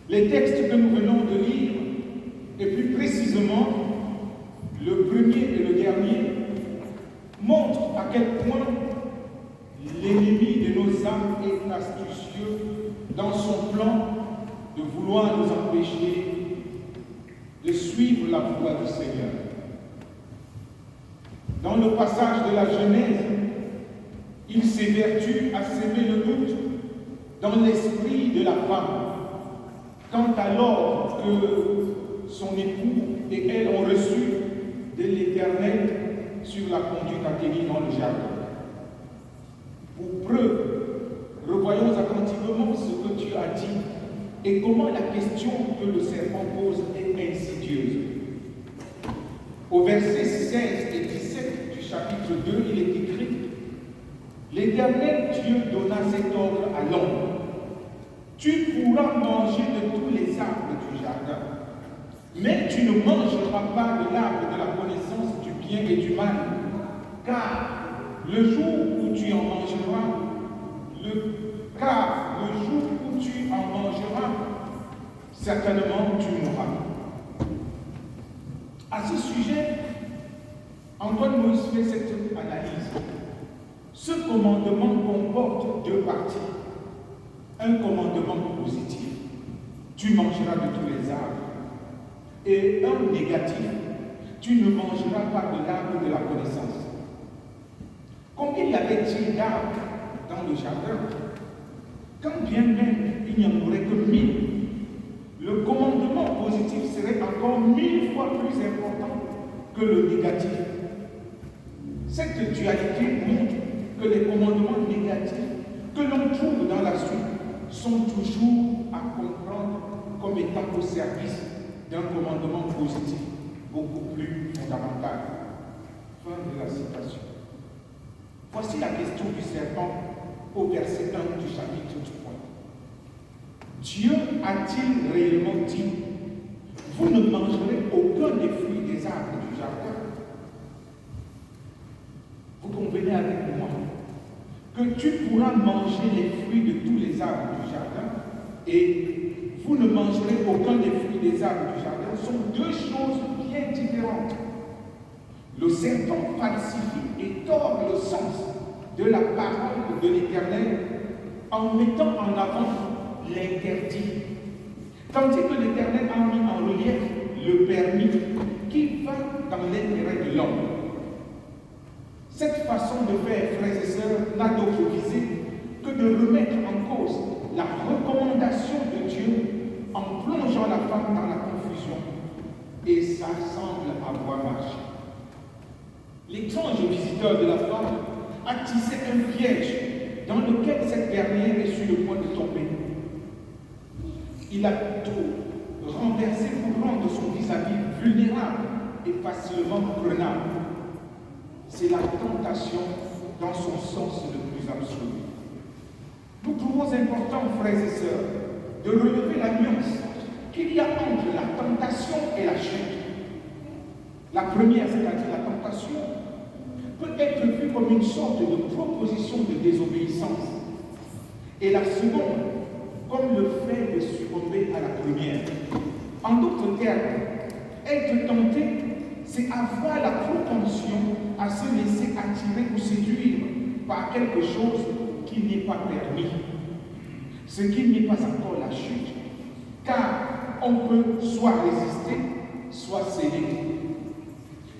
Les textes que nous venons de lire, et plus précisément le premier et le dernier, montrent à quel point l'ennemi de nos âmes est astucieux dans son plan de vouloir nous empêcher de suivre la voie du Seigneur. Dans le passage de la Genèse, il s'évertue à semer le doute dans l'esprit de la femme, quant à l'ordre que son époux et elle ont reçu de l'Éternel sur la conduite à tenir dans le jardin. Pour preuve, revoyons attentivement ce que Dieu a dit et comment la question que le serpent pose est insidieuse. Au verset 16 et 17 du chapitre 2, il est écrit: l'Éternel Dieu donna cet ordre à l'homme: tu pourras manger de tous les arbres du jardin, mais tu ne mangeras pas de l'arbre de la connaissance du bien et du mal, car le jour où tu en mangeras, certainement tu mourras. À ce sujet, Antoine Moïse fait cette analyse. Ce commandement comporte deux parties. Un commandement positif: tu mangeras de tous les arbres. Et un négatif: tu ne mangeras pas de l'arbre de la connaissance. Combien y avait-il d'arbres dans le jardin? Quand bien même il n'y en aurait que 1000, le commandement positif serait encore 1000 fois plus important que le négatif. Cette dualité montre que les commandements négatifs que l'on trouve dans la suite sont toujours à comprendre comme étant au service d'un commandement positif beaucoup plus fondamental. Fin de la citation. Voici la question du serpent au verset 1 du chapitre 3. Dieu a-t-il réellement dit: vous ne mangerez aucun des fruits des arbres du jardin? Vous convenez avec moi que tu pourras manger les fruits de tous les arbres du jardin et vous ne mangerez aucun des fruits des arbres du jardin sont deux choses bien différentes. Le serpent falsifie et tord le sens de la parole de l'Éternel en mettant en avant l'interdit, tandis que l'Éternel a mis en relief le permis qui va dans l'intérêt de l'homme. Cette façon de faire, frères et sœurs, n'a d'autre visée que de remettre en cause la recommandation de Dieu en plongeant la femme dans la confusion. Et ça semble avoir marché. L'étrange visiteur de la femme a tissé un piège dans lequel cette dernière est sur le point de tomber. Il a tout renversé pour rendre son vis-à-vis vulnérable et facilement prenable. C'est la tentation dans son sens le plus absolu. Nous trouvons important, frères et sœurs, de relever la nuance qu'il y a entre la tentation et la chute. La première, c'est-à-dire la tentation, peut être vue comme une sorte de proposition de désobéissance, et la seconde comme le fait de succomber à la première. En d'autres termes, être tenté, c'est avoir la propension à se laisser attirer ou séduire par quelque chose qui n'est pas permis, ce qui n'est pas encore la chute, car on peut soit résister, soit céder.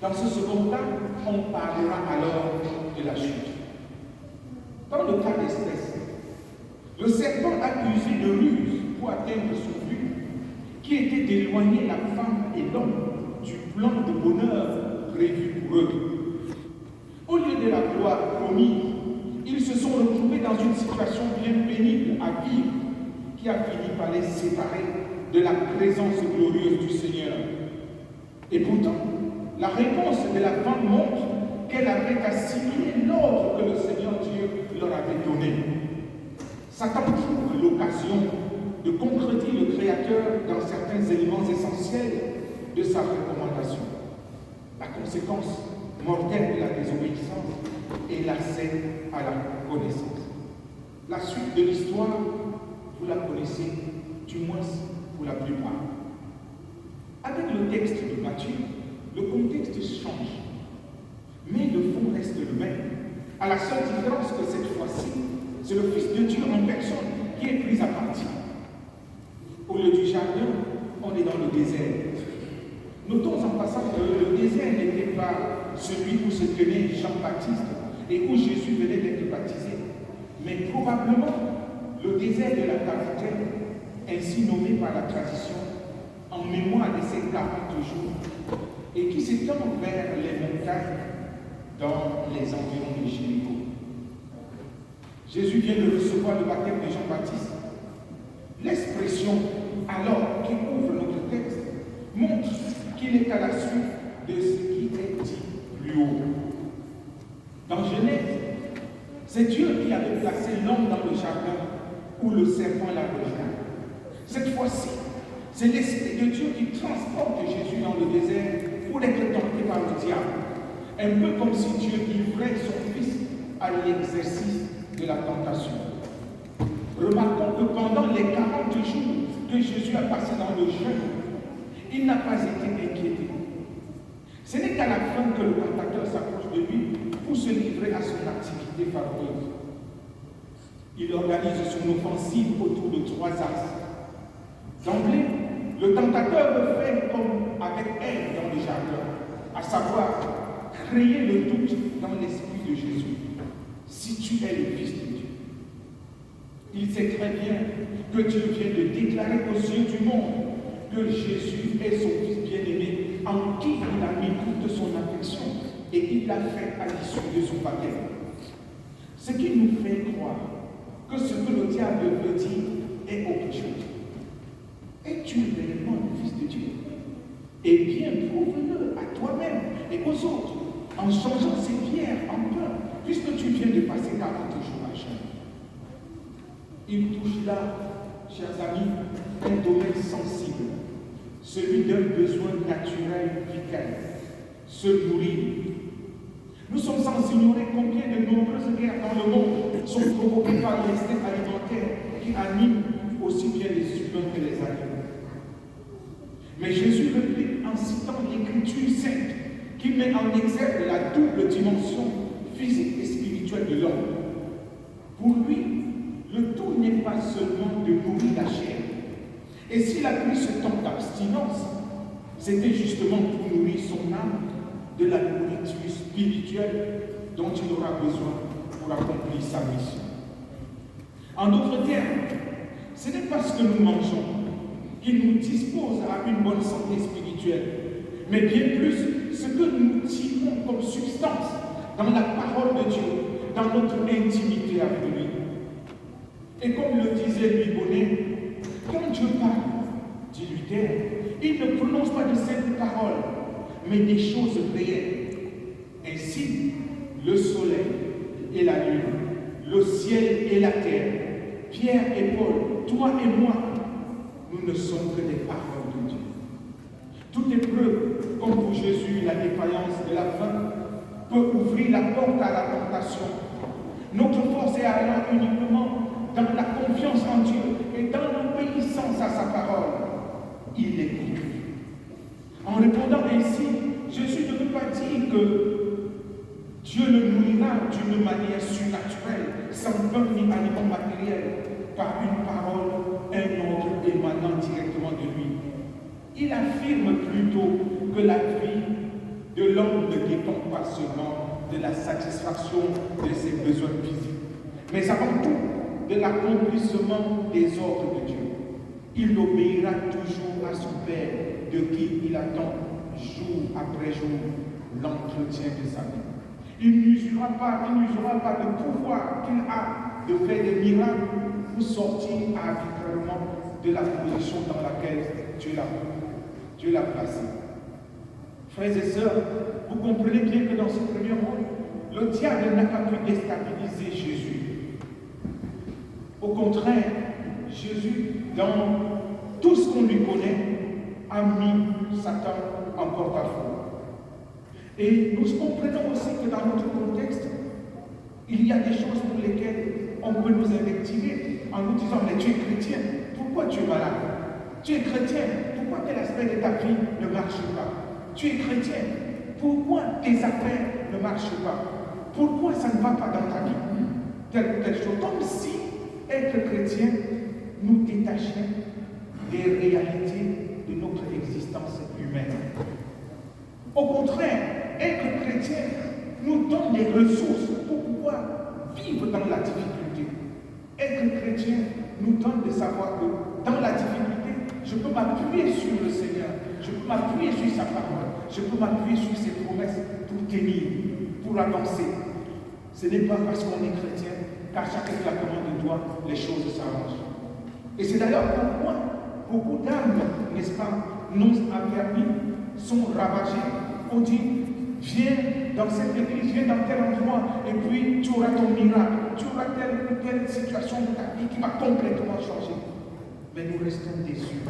Dans ce second cas, on parlera alors de la chute. Dans le cas d'espèce, le serpent a usé de ruse pour atteindre son but, qui était d'éloigner la femme et l'homme du plan de bonheur prévu pour eux. Au lieu de la gloire promise, ils se sont retrouvés dans une situation bien pénible à vivre, qui a fini par les séparer de la présence glorieuse du Seigneur. Et pourtant, la réponse de la femme montre qu'elle avait assimilé l'ordre que le Seigneur Dieu leur avait donné. Satan trouve l'occasion de contredire le Créateur dans certains éléments essentiels de sa recommandation. La conséquence mortelle de la désobéissance est l'accès à la connaissance. La suite de l'histoire, vous la Dieu, le contexte change. Mais le fond reste le même. À la seule différence que cette fois-ci, c'est le Fils de Dieu en personne qui est pris à partie. Au lieu du jardin, on est dans le désert. Notons en passant que le désert n'était pas celui où se tenait Jean-Baptiste et où Jésus venait d'être baptisé, mais probablement le désert de la quarantaine, ainsi nommé par la tradition, en mémoire de ces 40 jours, et qui s'étend vers les montagnes dans les environs de Jéricho. Jésus vient de recevoir le baptême de Jean-Baptiste. L'expression « alors » qui ouvre notre texte montre qu'il est à la suite de ce qui est dit plus haut. Dans Genèse, c'est Dieu qui avait placé l'homme dans le jardin où le serpent l'a rejoint. Cette fois-ci, c'est l'Esprit de Dieu qui transporte Jésus dans le désert pour être tenté par le diable. Un peu comme si Dieu livrait son Fils à l'exercice de la tentation. Remarquons que pendant les 40 jours que Jésus a passé dans le jeûne, il n'a pas été inquiété. Ce n'est qu'à la fin que le tentateur s'approche de lui pour se livrer à son activité favorite. Il organise son offensive autour de 3 axes. D'emblée, le tentateur veut faire comme avec Ève dans le jardin, à savoir créer le doute dans l'esprit de Jésus. Si tu es le Fils de Dieu. Il sait très bien que Dieu vient de déclarer aux yeux du monde que Jésus est son Fils bien-aimé, en qui il a mis toute son affection et il l'a fait à l'issue de son baptême. Ce qui nous fait croire que ce que le diable veut dire est autre chose. Es-tu réellement le Fils de Dieu? Eh bien, prouve-le à toi-même et aux autres en changeant ces pierres en pain, puisque tu viens de passer 40 jours à jeûne. Il touche là, chers amis, un domaine sensible, celui d'un besoin naturel vital, se nourrir. Nous sommes sans ignorer combien de nombreuses guerres dans le monde sont provoquées par l'instinct alimentaire qui anime aussi bien les humains que les animaux. Mais Jésus réplique en citant l'Écriture sainte qui met en exergue la double dimension physique et spirituelle de l'homme. Pour lui, le tout n'est pas seulement de nourrir la chair. Et s'il a pris ce temps d'abstinence, c'était justement pour nourrir son âme de la nourriture spirituelle dont il aura besoin pour accomplir sa mission. En d'autres termes, ce n'est pas ce que nous mangeons qui nous dispose à une bonne santé spirituelle, mais bien plus ce que nous tirons comme substance dans la parole de Dieu, dans notre intimité avec lui. Et comme le disait Louis Bonnet, quand Dieu parle, dit Luther, il ne prononce pas de simples paroles, mais des choses réelles. Ainsi, le soleil et la lune, le ciel et la terre, Pierre et Paul, toi et moi, nous ne sommes que des paroles de Dieu. Toute épreuve, comme pour Jésus, la défaillance de la faim, peut ouvrir la porte à la tentation. Notre force est allant uniquement dans la confiance en Dieu et dans l'obéissance à sa parole. Il est écrit. En répondant ainsi, Jésus ne veut pas dire que Dieu le nourrira d'une manière surnaturelle, sans pain ni aliment matériel, par une parole, un ordre émanant directement de lui. Il affirme plutôt que la vie de l'homme ne dépend pas seulement de la satisfaction de ses besoins physiques, mais avant tout de l'accomplissement des ordres de Dieu. Il obéira toujours à son Père, de qui il attend jour après jour l'entretien de sa vie. Il n'usera pas de pouvoir qu'il a de faire des miracles pour sortir arbitrairement de la position dans laquelle Dieu l'a placé. Frères et sœurs, vous comprenez bien que dans ce premier monde, le diable n'a pas pu déstabiliser Jésus. Au contraire, Jésus, dans tout ce qu'on lui connaît, a mis Satan en porte-à-faux. Et nous comprenons aussi que dans notre contexte, il y a des choses pour lesquelles on peut nous invectiver en nous disant, mais tu es chrétien, pourquoi tu es malade? Tu es chrétien, pourquoi tel aspect de ta vie ne marche pas? Tu es chrétien. Pourquoi tes affaires ne marchent pas? Pourquoi ça ne va pas dans ta vie? Telle ou telle chose. Comme si être chrétien nous détachait des réalités de notre existence humaine. Au contraire, être chrétien nous donne des ressources pour pouvoir vivre dans la difficulté. Être chrétien nous donne de savoir que dans la difficulté, je peux m'appuyer sur le Seigneur, je peux m'appuyer sur sa parole, je peux m'appuyer sur ses promesses pour tenir, pour avancer. Ce n'est pas parce qu'on est chrétien qu'à chaque claquement de doigts, les choses s'arrangent. Et c'est d'ailleurs pourquoi beaucoup d'âmes, n'est-ce pas, non affermies, sont ravagées. On dit, viens dans cette église, viens dans tel endroit, et puis tu auras ton miracle, tu auras telle ou telle situation de ta vie qui va complètement changer. Mais nous restons déçus.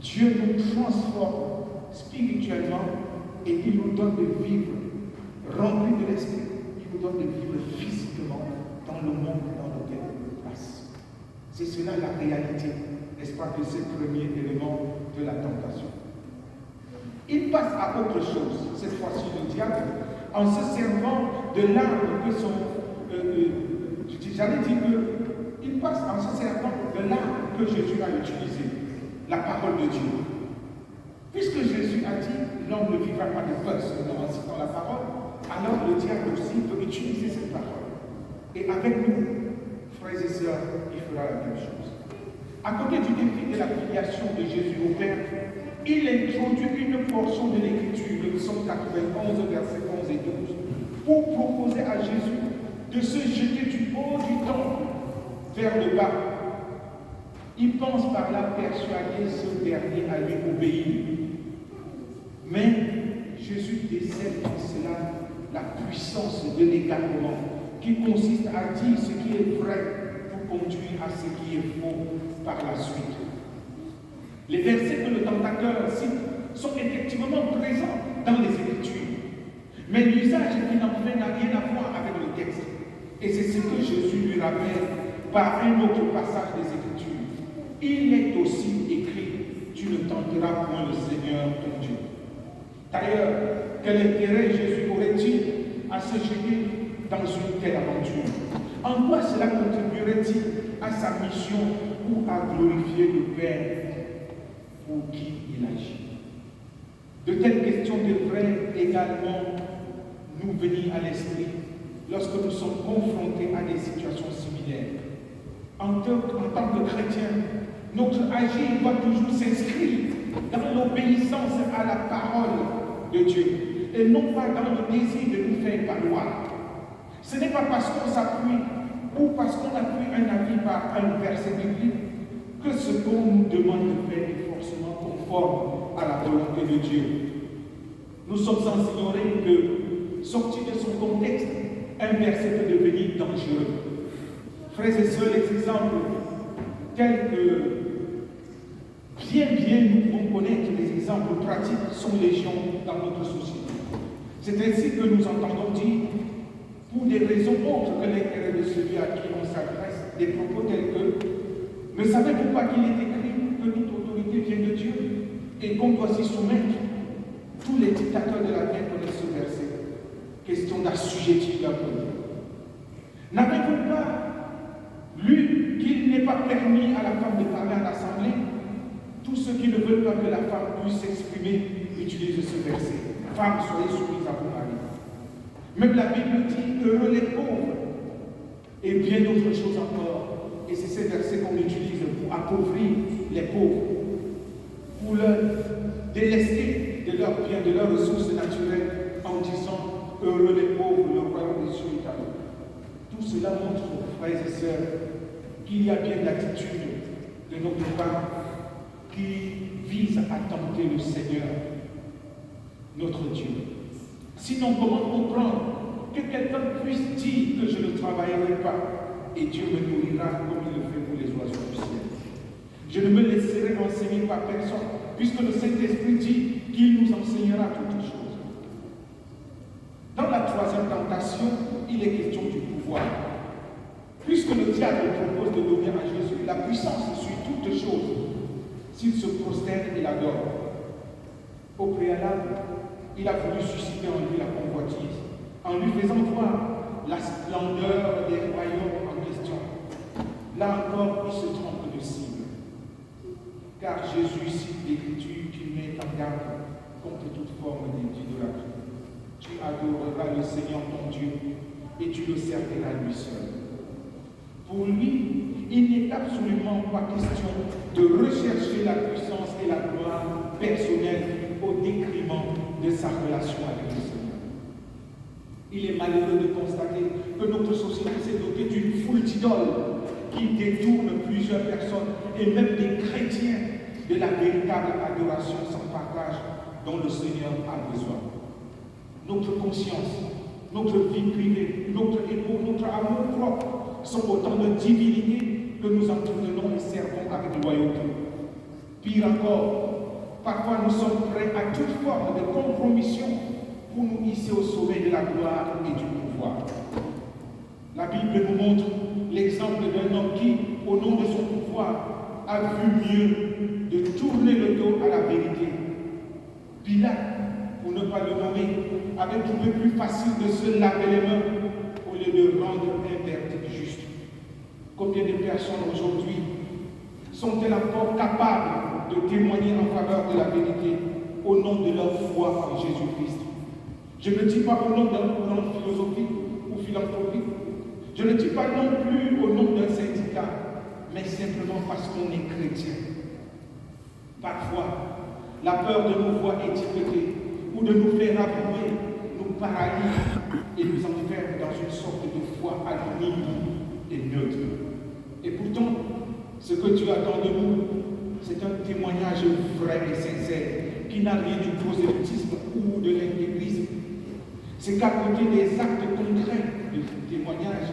Dieu nous transforme spirituellement et il nous donne de vivre remplis de l'esprit. Il nous donne de vivre physiquement dans le monde dans lequel on passe. C'est cela la réalité, n'est-ce pas, de ce premier élément de la tentation. Il passe à autre chose, cette fois-ci le diable, en se servant de l'arme que son... j'allais dire qu'il passe en se servant de l'arme que Jésus a utilisée, la parole de Dieu. Puisque Jésus a dit, l'homme ne vivra pas de pain seulement en citant la parole, alors le diable aussi peut utiliser cette parole. Et avec nous, frères et sœurs, il fera la même chose. À côté du défi de la filiation de Jésus au Père, il introduit une portion de l'Écriture, le psaume 91, versets 11 et 12, pour proposer à Jésus de se jeter du haut du temple vers le bas. Il pense par là persuader ce dernier à lui obéir. Mais Jésus décèle en cela la puissance de l'égarement, qui consiste à dire ce qui est vrai pour conduire à ce qui est faux par la suite. Les versets que le tentateur cite sont effectivement présents dans les Écritures. Mais l'usage qu'il en fait n'a rien à voir avec le texte. Et c'est ce que Jésus lui rappelle par un autre passage des Écritures. Il est aussi écrit, tu ne tenteras point le Seigneur ton Dieu. D'ailleurs, quel intérêt Jésus aurait-il à se jeter dans une telle aventure? En quoi cela contribuerait-il à sa mission ou à glorifier le Père pour qui il agit? De telles questions devraient également nous venir à l'esprit lorsque nous sommes confrontés à des situations similaires. En tant que chrétiens, notre agir doit toujours s'inscrire dans l'obéissance à la parole de Dieu et non pas dans le désir de nous faire valoir. Ce n'est pas parce qu'on s'appuie ou parce qu'on appuie un avis par un verset biblique que ce qu'on nous demande de faire est forcément conforme à la volonté de Dieu. Nous sommes sans ignorer que, sorti de son contexte, un verset peut devenir dangereux. Frères et sœurs, les exemples tels que bien nous pouvons connaître, les exemples pratiques sont légion dans notre société. C'est ainsi que nous entendons dire, pour des raisons autres que l'intérêt de celui à qui on s'adresse, des propos tels que ne savez-vous pas qu'il est écrit que toute autorité vient de Dieu et qu'on doit s'y soumettre? Tous les dictateurs de la terre connaissent ce verset. Question d'assujettir leur peuple. N'avez-vous pas lu qu'il n'est pas permis à la femme de parler à l'Assemblée? Tous ceux qui ne veulent pas que la femme puisse s'exprimer utilisent ce verset. Femmes, soyez soumises à vos maris. Même la Bible dit heureux les pauvres et bien d'autres choses encore. Et c'est ces versets qu'on utilise pour appauvrir les pauvres, pour leur délester de leurs biens, de leurs ressources naturelles, en disant heureux les pauvres, le royaume des cieux est à eux. Tout cela montre, frères et sœurs, qu'il y a bien l'attitude de notre part qui vise à tenter le Seigneur, notre Dieu. Sinon, comment comprendre que quelqu'un puisse dire que je ne travaillerai pas et Dieu me nourrira comme il le fait pour les oiseaux du ciel? Je ne me laisserai enseigner par personne, puisque le Saint-Esprit dit qu'il nous enseignera toutes choses. Dans la troisième tentation, il est question du pouvoir. Puisque le diable propose de donner à Jésus la puissance sur toutes choses, s'il se prosterne et l'adore. Au préalable, il a voulu susciter en lui la convoitise, en lui faisant voir la splendeur des royaumes en question. Là encore, il se trompe de cible. Car Jésus cite l'Écriture qui met en garde contre toute forme d'idolâtrie. Tu adoreras le Seigneur ton Dieu et tu le serviras lui seul. Pour lui, il n'est absolument pas question de rechercher la puissance et la gloire personnelle au détriment de sa relation avec le Seigneur. Il est malheureux de constater que notre société s'est dotée d'une foule d'idoles qui détournent plusieurs personnes et même des chrétiens de la véritable adoration sans partage dont le Seigneur a besoin. Notre conscience, notre vie privée, notre ego, notre amour propre sont autant de divinités que nous entretenons et servons avec loyauté. Pire encore, parfois nous sommes prêts à toute forme de compromission pour nous hisser au sommet de la gloire et du pouvoir. La Bible nous montre l'exemple d'un homme qui, au nom de son pouvoir, a vu mieux de tourner le dos à la vérité. Pilate, pour ne pas le nommer, avait trouvé plus facile de se laver les mains au lieu de rendre un verdict juste. Combien de personnes aujourd'hui sont-elles encore capables de témoigner en faveur de la vérité au nom de leur foi en Jésus-Christ? Je ne dis pas au nom d'un courant philosophique ou philanthropique. Je ne dis pas non plus au nom d'un syndicat, mais simplement parce qu'on est chrétien. Parfois, la peur de nous voir étiquetés ou de nous faire avouer nous paralyse et nous enferme dans une sorte de foi anonyme et neutre. Et pourtant, ce que Dieu attend de nous, c'est un témoignage vrai et sincère qui n'a rien du prosélytisme ou de l'intégrisme. C'est qu'à côté des actes concrets de ce témoignage,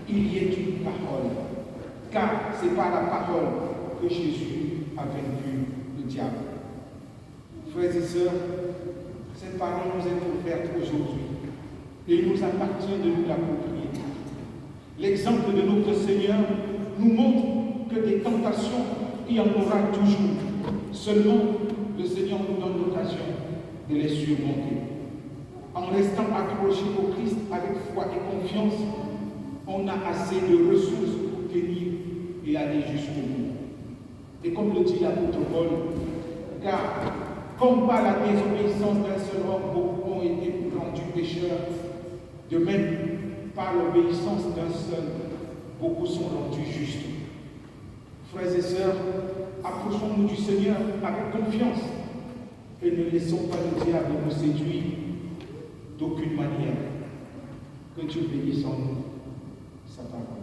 il y ait une parole. Car c'est par la parole que Jésus a vaincu le diable. Frères et sœurs, cette parole nous est offerte aujourd'hui et il nous appartient de nous l'approprier. L'exemple de notre Seigneur nous montre que des tentations, il y en aura toujours. Seulement, le Seigneur nous donne l'occasion de les surmonter. En restant accroché au Christ avec foi et confiance, on a assez de ressources pour tenir et aller jusqu'au bout. Et comme le dit l'apôtre Paul, car comme par la désobéissance d'un seul homme, beaucoup ont été rendus pécheurs, de même, par l'obéissance d'un seul, beaucoup sont rendus justes. Frères et sœurs, approchons-nous du Seigneur avec confiance et ne laissons pas le diable nous séduire d'aucune manière. Que Dieu bénisse en nous sa parole.